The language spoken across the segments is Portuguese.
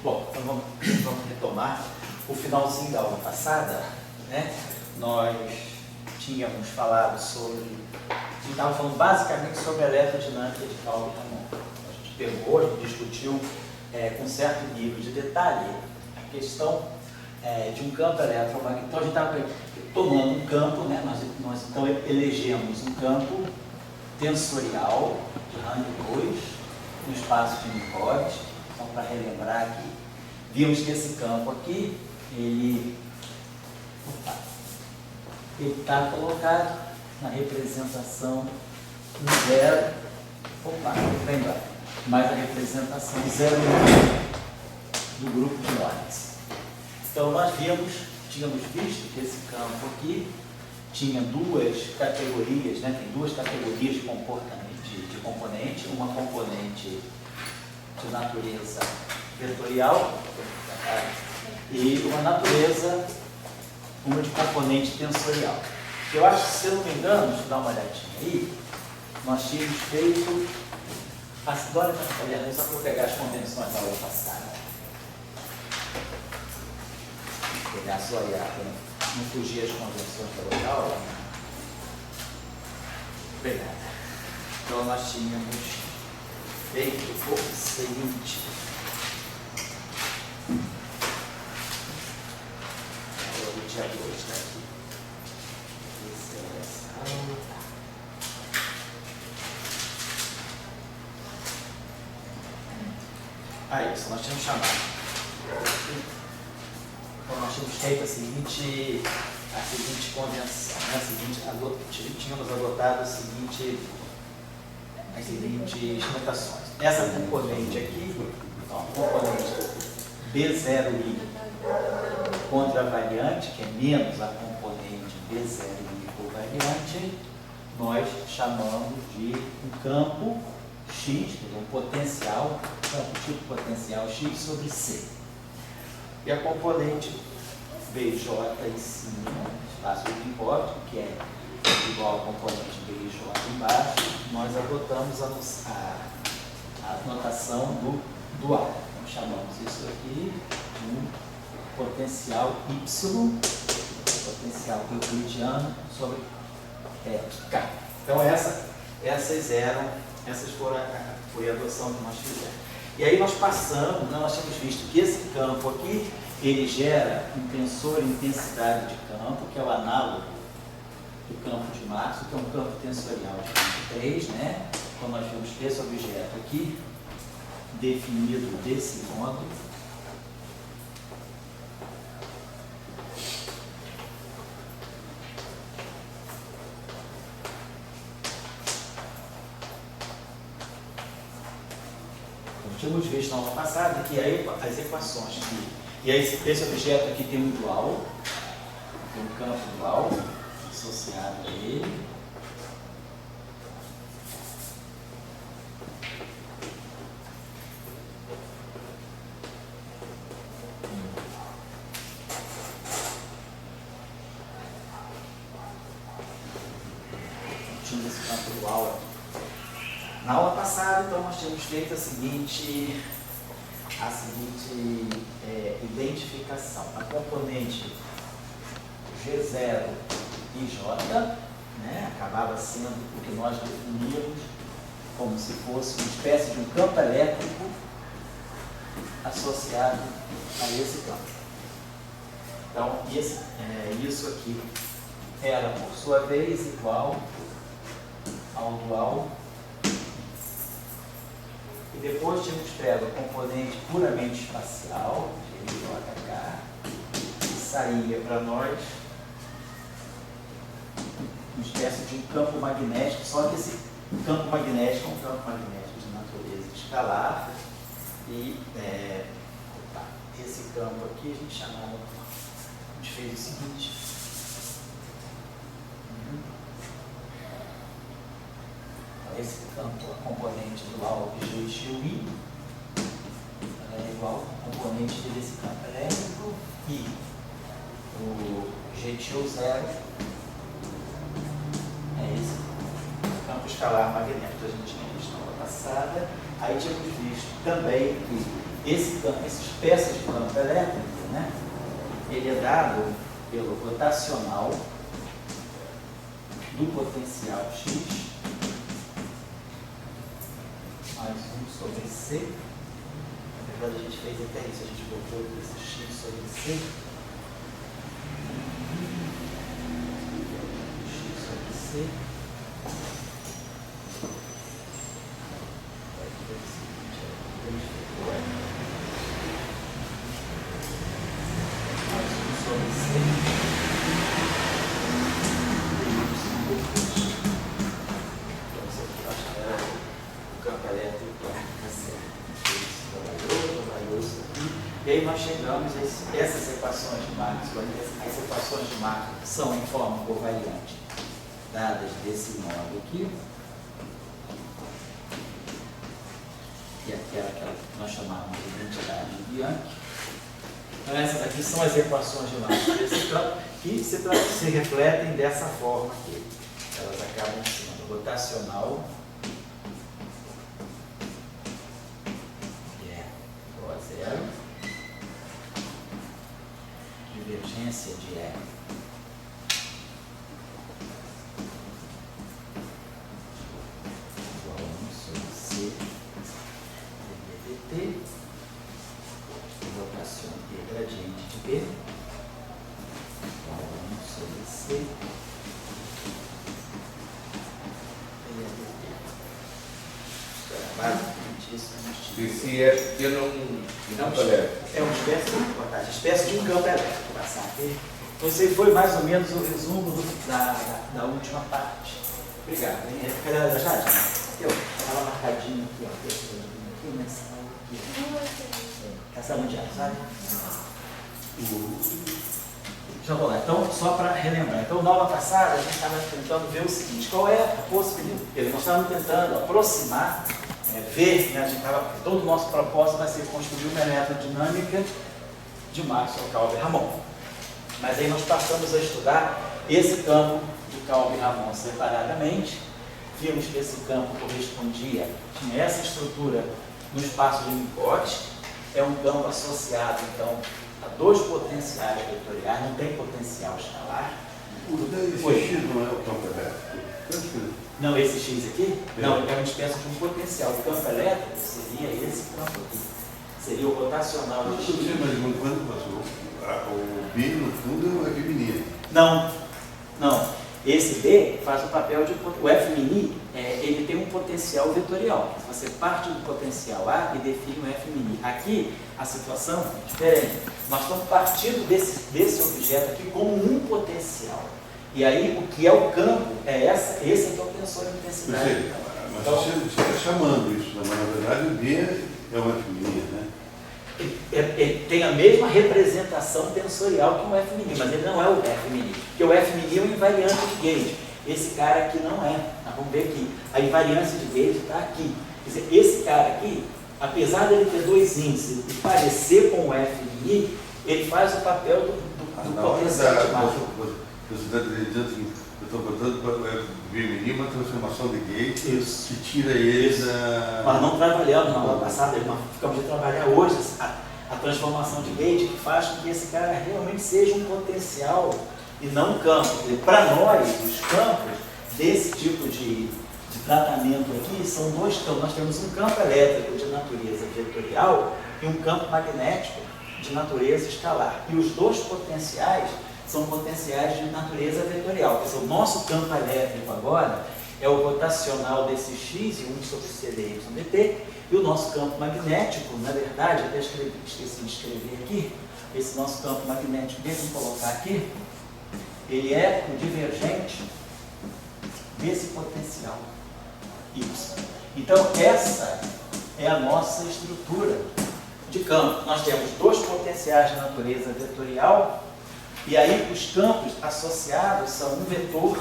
Bom, então vamos retomar o finalzinho da aula passada, né? Nós tínhamos falado sobre, a gente estava falando basicamente sobre a eletrodinâmica de Calvi e Ramon. A gente pegou, a gente discutiu com certo nível de detalhe a questão de um campo eletromagnético. Então a gente estava tomando um campo, né? Nós então elegemos um campo tensorial de rango 2 no espaço de Minkowitz. Então, para relembrar aqui, vimos que esse campo aqui, ele está colocado na representação zero, lembra, mais a representação 0 do grupo de Lorentz. Então, nós tínhamos visto que esse campo aqui tinha duas categorias, né? Tem duas categorias de componente, uma componente de natureza vetorial e uma de componente tensorial. Eu acho que, se eu não me engano, deixa eu dar uma olhadinha aí, nós tínhamos feito agora, aliás, só para eu pegar as convenções da aula passada. Vou pegar só aí, não fugir as convenções da outra aula. Obrigado. Então, nós tínhamos feito o seguinte. O dia 2 está aqui. Esse é essa aula. Isso, nós tínhamos chamado. Então, nós tínhamos feito a seguinte convenção, né? Tínhamos adotado as seguintes notações. Essa componente aqui, então, a componente B0i contra a variante, que é menos a componente B0i covariante, nós chamamos de um campo X, quer dizer, um potencial, campo tipo potencial X sobre C. E a componente BJ em cima, espaço de Minkowitz, que é igual à componente BJ embaixo, nós adotamos a notação do dual. Então, chamamos isso aqui de um potencial Y, potencial euclidiano sobre K. Então, foi a adoção que nós fizemos. E aí nós tínhamos visto que esse campo aqui, ele gera um tensor intensidade de campo, que é o análogo do campo de Maxwell, que é um campo tensorial de campo 3, né? Então nós vimos que esse objeto aqui, definido desse modo, tínhamos visto na aula passada que as equações e esse objeto aqui tem um dual, tem um campo dual associado a ele. Tínhamos esse campo dual aqui. Na aula passada, então, nós tínhamos feito a seguinte identificação. A componente G0 e J, né, acabava sendo o que nós definíamos como se fosse uma espécie de um campo elétrico associado a esse campo. Então, isso aqui era, por sua vez, igual ao dual. E depois tínhamos pego a componente puramente espacial, GJK, que saía para nós uma espécie de um campo magnético, só que esse campo magnético é um campo magnético de natureza escalar. E esse campo aqui a gente fez o seguinte. Esse campo, a componente dual GTUI, é igual ao componente desse campo elétrico, e o GTU0 é esse campo escalar magnético. A gente tinha visto na aula passada. Aí tínhamos visto também que essas peças de campo elétrico, né, ele é dado pelo rotacional do potencial X mais 1 sobre C. Na verdade, a gente fez até isso, a gente botou esse X sobre C. X sobre C. Mais 1 sobre C. E aí nós chegamos a essas equações de Maxwell. As equações de Maxwell são em forma covariante, dadas desse modo aqui. E aquela que nós chamamos de identidade de Bianchi. Então essas aqui são as equações de Maxwell desse campo que se refletem dessa forma aqui. Elas acabam sendo rotacional, que é igual a zero, divergência de E igual a 1 sobre C ddt, rotação e gradiente de B igual a 1 sobre C ddt. Basicamente isso que nós Se é pequeno, não é uma espécie de um campo elétrico. Passar aqui. Então, esse foi mais ou menos o resumo da última parte. Obrigado. Cadê a Jade? Estava marcadinho aqui, ó. Aqui nessa aula aqui. Essa mundial, sabe? Já vou lá. Então, só para relembrar. Então, na aula passada, a gente estava tentando ver o seguinte: qual é a possibilidade? Nós estávamos tentando aproximar, ver, né, a gente estava, todo o nosso propósito vai ser construir uma eletrodinâmica de Maxwell, Calvi e Ramon. Mas aí nós passamos a estudar esse campo de Calvi e Ramon separadamente. Vimos que esse campo correspondia, tinha essa estrutura no espaço de Minkowski, é um campo associado, então, a dois potenciais vetoriais, não tem potencial escalar. Esse X não é o campo elétrico? Não, esse X aqui? Não, é uma espécie de um potencial. O campo elétrico seria esse campo aqui. Seria o rotacional de X. Mas quando passou, o B no fundo é feminino. Não. Esse B faz o papel de... O F mini, ele tem um potencial vetorial. Você parte do potencial A e define o F mini. Aqui, a situação é diferente. Nós estamos partindo desse objeto aqui como um potencial. E aí, o que é o campo, esse aqui é o tensor de intensidade. Mas você está chamando isso, mas na verdade o B é uma F mini, né? Ele tem a mesma representação tensorial que o F mini, mas ele não é o F mini. Porque o F mini é um invariante de gauge. Esse cara aqui não é. Nós vamos ver aqui. A invariância de gauge está aqui. Quer dizer, esse cara aqui, apesar de ele ter dois índices e parecer com o F mini, ele faz o papel do potencial de massa. Você está dizendo assim, eu estou botando para o V mini uma transformação de gauge que tira ele da... Nós não trabalhamos na aula passada, nós ficamos de trabalhar hoje a transformação de gauge que faz com que esse cara realmente seja um potencial e não um campo. Para nós, os campos desse tipo de tratamento aqui são dois campos. Nós temos um campo elétrico de natureza vetorial e um campo magnético de natureza escalar. E os dois potenciais são potenciais de natureza vetorial. Quer dizer, o nosso campo elétrico agora é o rotacional desse X e 1 sobre C dy dt, e o nosso campo magnético, na verdade, até esqueci de escrever aqui, esse nosso campo magnético, vamos colocar aqui, ele é o divergente desse potencial Y. Então, essa é a nossa estrutura de campo. Nós temos dois potenciais de natureza vetorial, e aí os campos associados são um vetor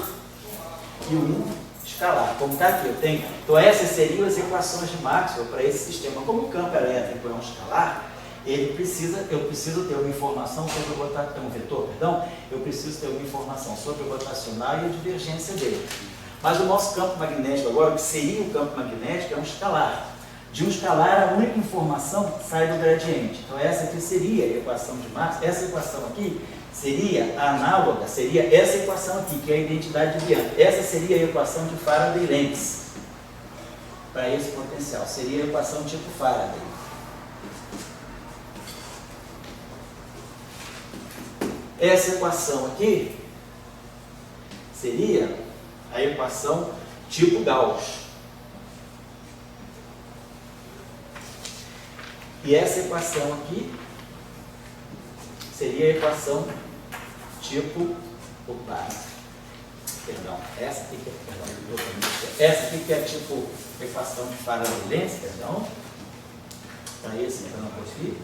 e um escalar. Como está aqui, eu tenho. Então essas seriam as equações de Maxwell para esse sistema. Como o campo elétrico é um escalar, eu preciso ter uma informação sobre o rotacional, um vetor, perdão, eu preciso ter uma informação sobre o rotacional e a divergência dele. Mas o nosso campo magnético agora, que seria o campo magnético, é um escalar. De um escalar, a única informação sai do gradiente. Então essa aqui seria a equação de Maxwell. Essa equação aqui seria análoga, seria essa equação aqui, que é a identidade de Bianchi. Essa seria a equação de Faraday-Lenz. Para esse potencial, seria a equação tipo Faraday. Essa equação aqui seria a equação tipo Gauss. E essa equação aqui seria a equação tipo, essa aqui que é tipo equação de Faraday-Lenz, para esse que eu não consegui.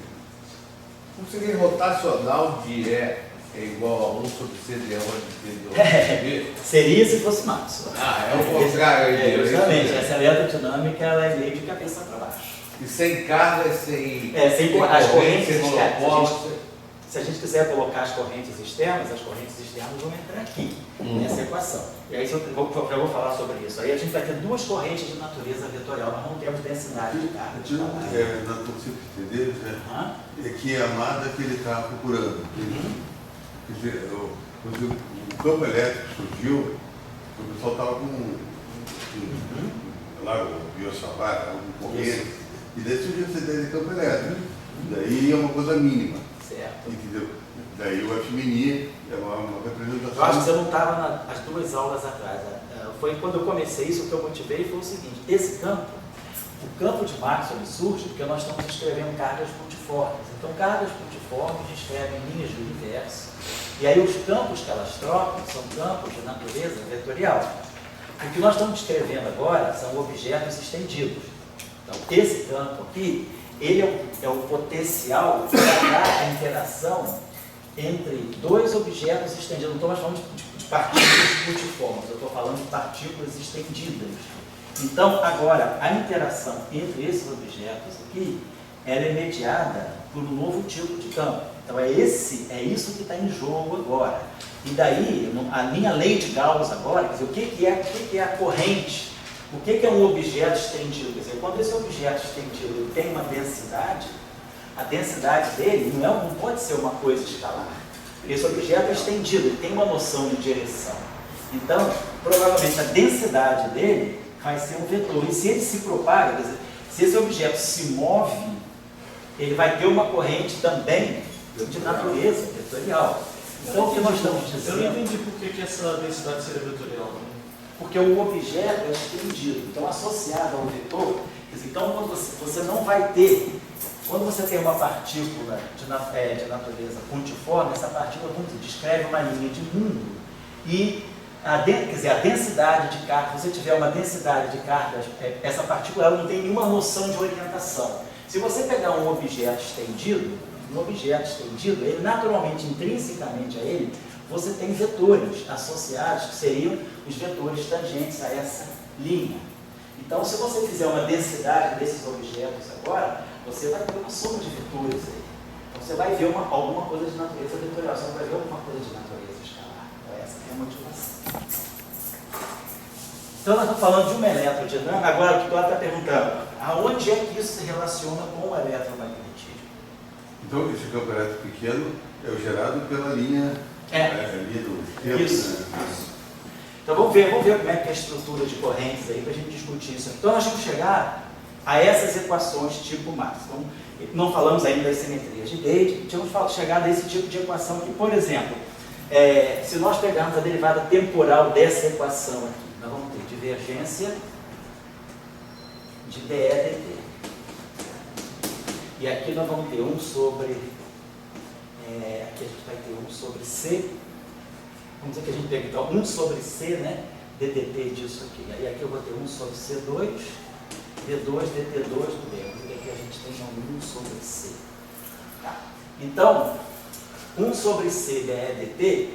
Como seria rotacional de E é igual a 1 sobre C de E onde de seria se fosse Maxwell. É o contrário. Justamente, essa eletrodinâmica ela é meio de cabeça para baixo. E sem carga, sem as correntes sem externas. Se a gente quiser colocar as correntes externas vão entrar aqui, nessa equação. E aí eu vou falar sobre isso. Aí a gente vai ter duas correntes de natureza vetorial, nós não temos densidade de carga. Não consigo entender, é que é a amada que ele está procurando. Quer dizer, o campo elétrico surgiu, o pessoal estava com lá o Biosavar, algum corrente, e daí surgiu essa ideia de campo elétrico. Daí é uma coisa mínima. Certo. Entendeu? Daí o FMNI é uma representação. Eu acho que você não estava nas duas aulas atrás. Foi quando eu comecei isso, o que eu motivei foi o seguinte: esse campo, o campo de Maxwell surge porque nós estamos escrevendo cargas multiformes. Então, cargas multiformes descrevem linhas do universo. E aí os campos que elas trocam são campos de natureza vetorial. O que nós estamos descrevendo agora são objetos estendidos. Então, esse campo aqui, ele é o potencial para dar a interação entre dois objetos estendidos. Não estou mais falando de partículas multiformes, eu estou falando de partículas estendidas. Então, agora, a interação entre esses objetos aqui, ela é mediada por um novo tipo de campo. Então, é isso que está em jogo agora. E daí, a minha lei de Gauss agora, quer dizer, o que é a corrente? O que é um objeto estendido? Quer dizer, quando esse objeto estendido ele tem uma densidade, a densidade dele não pode ser uma coisa escalar. Esse objeto é estendido, ele tem uma noção de direção. Então, provavelmente a densidade dele vai ser um vetor. E se ele se propaga, quer dizer, se esse objeto se move, ele vai ter uma corrente também de natureza vetorial. Então, o que nós estamos dizendo... Eu não entendi por que essa densidade seria vetorial. Porque o objeto é estendido, então associado ao vetor, então quando você não vai ter, quando você tem uma partícula de natureza pontiforme, essa partícula descreve uma linha de mundo e a densidade de carga, se você tiver uma densidade de cargas, essa partícula ela não tem nenhuma noção de orientação. Se você pegar um objeto estendido, ele naturalmente, intrinsecamente a ele, você tem vetores associados, que seriam os vetores tangentes a essa linha. Então, se você fizer uma densidade desses objetos agora, você vai ter uma soma de vetores aí. Então, você vai ver alguma coisa de natureza vetorial, você não vai ver alguma coisa de natureza escalar. Então, essa é a motivação. Então, nós estamos falando de uma eletrodinâmica. Agora, o que o Cláudio está perguntando, aonde é que isso se relaciona com o eletromagnetismo? Então, esse campo elétrico pequeno é gerado pela linha... linha do tempo, isso. Então vamos ver como é que é a estrutura de correntes aí para a gente discutir isso. Então nós vamos chegar a essas equações tipo Maxwell. Então, não falamos ainda das simetrias de Gauge, vamos chegar desse tipo de equação que, por exemplo, se nós pegarmos a derivada temporal dessa equação aqui, nós vamos ter divergência de dE dt. E aqui nós vamos ter 1 sobre... aqui a gente vai ter 1 sobre C. Vamos dizer que a gente pega então 1 sobre C, né? ddt disso aqui. Aí aqui eu vou ter 1 sobre C2, D2, dt2 do B. Vamos dizer que aqui a gente tem 1 sobre C. Tá. Então, 1 sobre C dE dt,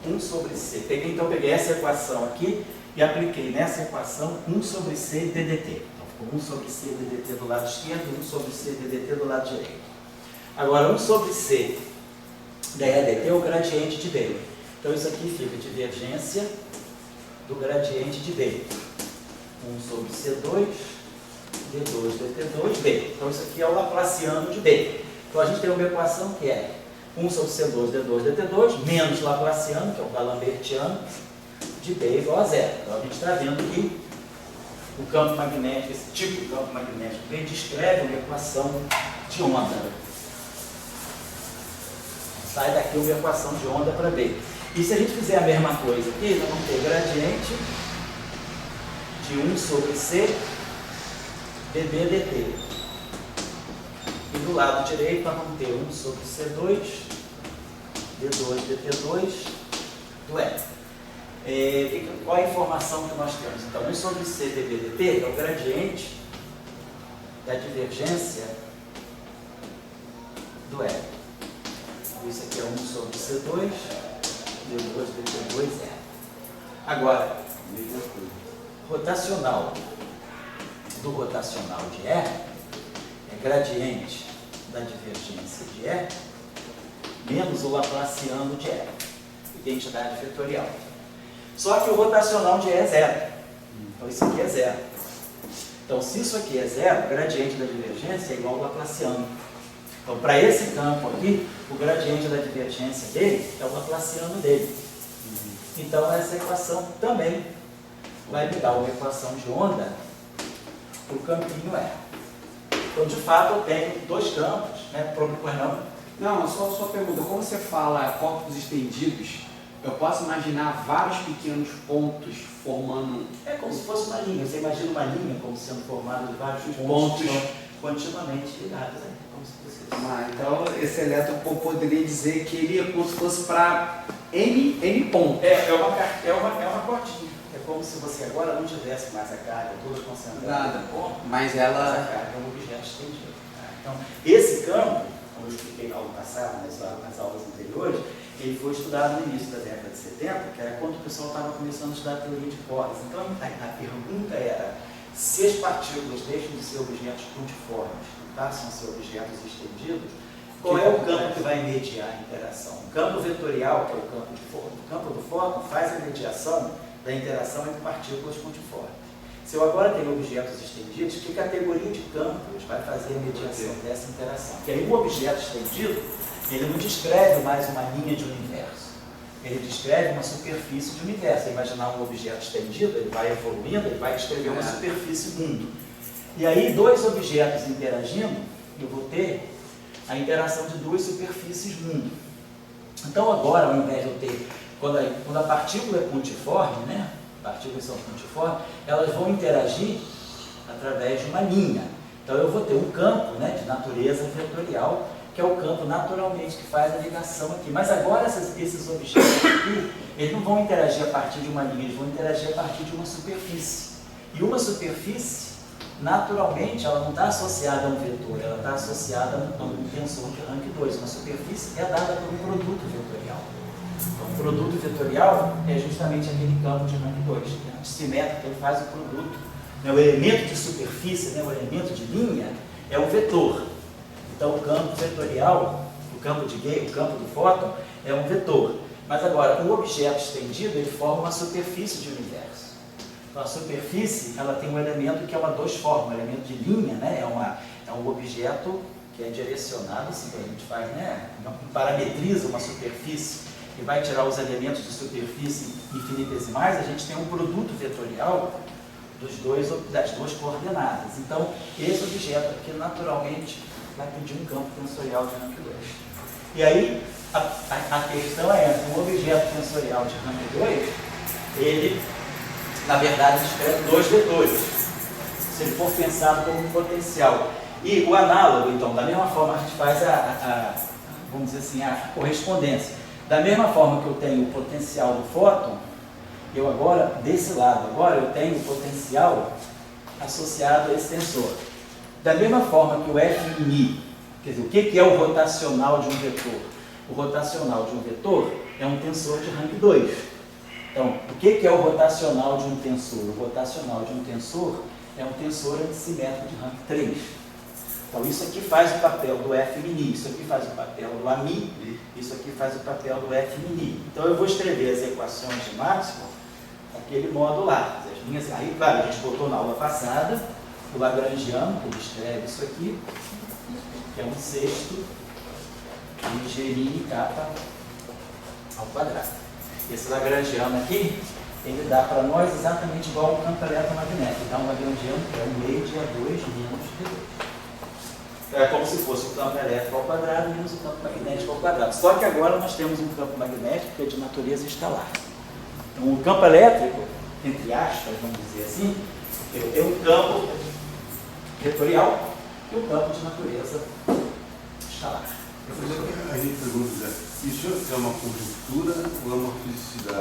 1 sobre C. Então peguei essa equação aqui e apliquei nessa equação 1 sobre C ddt. Então ficou 1 sobre C ddt do lado esquerdo e 1 sobre C ddt do lado direito. Agora, 1 sobre C dE dt é o gradiente de D. Então, isso aqui fica divergência do gradiente de D. 1 sobre C2 D2, DT2, B. Então isso aqui é o laplaciano de B. Então a gente tem uma equação que é 1 sobre C2, D2, DT2, menos laplaciano, que é o D'Alembertiano, de B igual a zero. Então a gente está vendo que o campo magnético, esse tipo de campo magnético, B descreve uma equação de onda. Sai daqui uma equação de onda para B. E se a gente fizer a mesma coisa aqui, nós vamos ter gradiente de 1 sobre C, dB dt. E do lado direito nós vamos ter 1 sobre C2, D2, dt2, do E. Qual a informação que nós temos? Então, 1 sobre C, dB dt é o gradiente da divergência do E. Isso aqui é 1 sobre C2, D2, dt2, E. Agora, rotacional do rotacional de E é gradiente da divergência de E menos o laplaciano de E, identidade vetorial. Só que o rotacional de E é zero. Então isso aqui é zero. Então se isso aqui é zero, o gradiente da divergência é igual ao laplaciano. Então para esse campo aqui, o gradiente da divergência dele é o laplaciano dele. Então essa equação também vai me dar uma equação de onda para o campinho E. Então, de fato, eu tenho dois campos, né? Não, só pergunta, como você fala corpos estendidos, eu posso imaginar vários pequenos pontos formando... É como se fosse uma linha. Você imagina uma linha como sendo formada de vários pontos que estão continuamente ligados. Né? Como se fosse isso. Ah, então, esse elétron poderia dizer que ele é como se fosse para N pontos. É uma cortinha. É como se você agora não tivesse mais a carga toda concentrada no ponto, mas a carga é um objeto estendido. Então, esse campo, como eu expliquei na aula passada, nas aulas anteriores, ele foi estudado no início da década de 70, que era quando o pessoal estava começando a estudar a teoria de cordas. Então, a pergunta era, se as partículas deixam de ser objetos pontiformes e passam a ser objetos estendidos, qual é o campo que vai mediar a interação? O campo vetorial, que é o campo de fóton. O campo do fóton faz a mediação da interação entre partículas pontiformes. Se eu agora tenho objetos estendidos, que categoria de campos vai fazer a mediação dessa interação? Porque aí o objeto estendido, ele não descreve mais uma linha de universo. Ele descreve uma superfície de universo. Se imaginar um objeto estendido, ele vai evoluindo, ele vai descrever uma superfície mundo. E aí, dois objetos interagindo, eu vou ter a interação de duas superfícies mundo. Então agora, ao invés de eu ter, quando a partícula é pontiforme, né? Partículas são pontiformes, elas vão interagir através de uma linha. Então eu vou ter um campo, né, de natureza vetorial, que é o campo naturalmente que faz a ligação aqui. Mas agora esses objetos aqui, eles não vão interagir a partir de uma linha, eles vão interagir a partir de uma superfície. E uma superfície, naturalmente, ela não está associada a um vetor, ela está associada a um tensor de rank 2. Uma superfície é dada por um produto vetorial. Então, o produto vetorial é justamente aquele campo de rank 2. É simétrico, ele faz o produto. O elemento de superfície, né, o elemento de linha, é o vetor. Então, o campo vetorial, o campo do fóton, é um vetor. Mas agora, o objeto estendido, ele forma uma superfície de universo. Então, a superfície, ela tem um elemento que é uma dos-forma, um elemento de linha, né? É um objeto que é direcionado, assim que a gente faz, né? Parametriza uma superfície e vai tirar os elementos de superfície infinitesimais, a gente tem um produto vetorial das duas coordenadas. Então, esse objeto aqui, naturalmente, vai pedir um campo tensorial de rank 2. E aí, a questão é essa, o objeto tensorial de rank 2, ele, na verdade, descreve dois vetores, se ele for pensado como um potencial. E o análogo, então, da mesma forma a gente faz vamos dizer assim, a correspondência. Da mesma forma que eu tenho o potencial do fóton, eu agora, desse lado, eu tenho o potencial associado a esse tensor. Da mesma forma que o F', quer dizer, o que é o rotacional de um vetor? O rotacional de um vetor é um tensor de rank 2. Então, o que é o rotacional de um tensor? O rotacional de um tensor é um tensor antissimétrico de rank 3. Então, isso aqui faz o papel do F', isso aqui faz o papel do Ami, isso aqui faz o papel do F'. Então, eu vou escrever as equações de Maxwell daquele modo lá. As linhas, aí, claro, a gente botou na aula passada, o lagrangiano, que ele escreve isso aqui, que é 1/6 de G' kappa ao quadrado. Esse lagrangiano aqui, ele dá para nós exatamente igual ao campo eletromagnético. Então, o lagrangiano é 1/2 de A2 menos D2. É como se fosse o campo elétrico ao quadrado menos o campo magnético ao quadrado. Só que agora nós temos um campo magnético que é de natureza estalar. Então, o campo elétrico, entre aspas, vamos dizer assim, tem um campo vetorial e um campo de natureza estalar. A gente pergunta, isso é uma conjuntura ou é uma fisicidade?